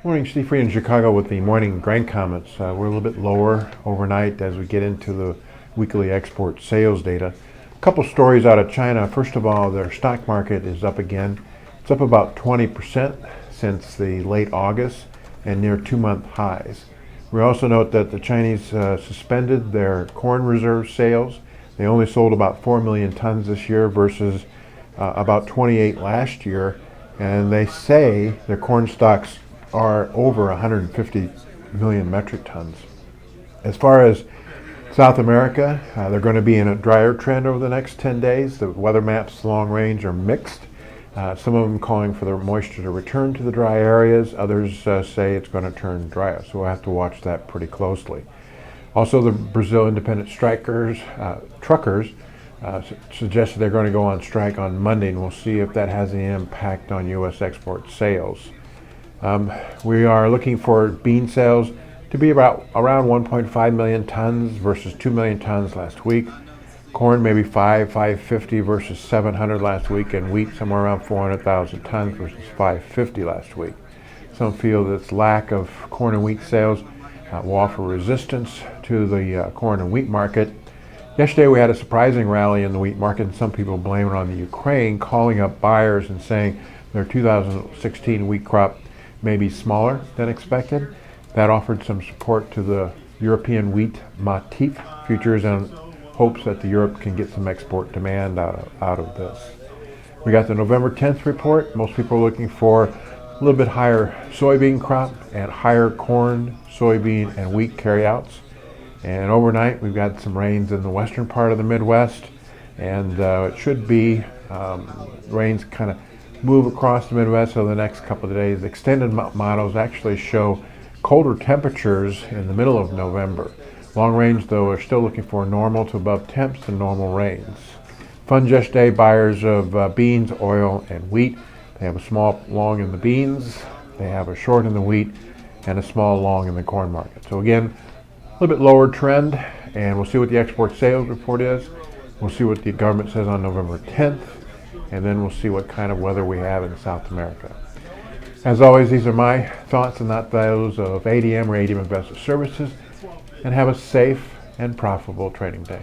Morning, Steve Free in Chicago with the morning grain comments. We're a little bit lower overnight as we get into the weekly export sales data. A couple stories out of China. First of all, their stock market is up again. It's up about 20% since the late August and near 2-month highs. We also note that the Chinese suspended their corn reserve sales. They only sold about 4 million tons this year versus about 28 last year, and they say their corn stocks are over 150 million metric tons. As far as South America, they're going to be in a drier trend over the next 10 days. The weather maps long range are mixed. Some of them calling for the moisture to return to the dry areas. Others say it's going to turn drier, so we'll have to watch that pretty closely. Also, the Brazil independent truckers suggested they're going to go on strike on Monday, and we'll see if that has any impact on U.S. export sales. We are looking for bean sales to be around 1.5 million tons versus 2 million tons last week. Corn maybe 550 versus 700 last week, and wheat somewhere around 400,000 tons versus 550 last week. Some feel that lack of corn and wheat sales will offer resistance to the corn and wheat market. Yesterday we had a surprising rally in the wheat market, and some people blame it on the Ukraine, calling up buyers and saying their 2016 wheat crop may be smaller than expected. That offered some support to the European wheat Matif futures and hopes that the Europe can get some export demand out of this. We got the November 10th report. Most people are looking for a little bit higher soybean crop and higher corn, soybean, and wheat carryouts. And overnight we've got some rains in the western part of the Midwest, and it should be rains kind of move across the Midwest over the next couple of days. Extended models actually show colder temperatures in the middle of November. Long range, though, are still looking for normal to above temps and normal rains. Funds yesterday, buyers of beans, oil, and wheat. They have a small long in the beans, they have a short in the wheat, and a small long in the corn market. So again, a little bit lower trend, and we'll see what the export sales report is. We'll see what the government says on November 10th. And then we'll see what kind of weather we have in South America. As always, these are my thoughts and not those of ADM or ADM Investor Services. And have a safe and profitable trading day.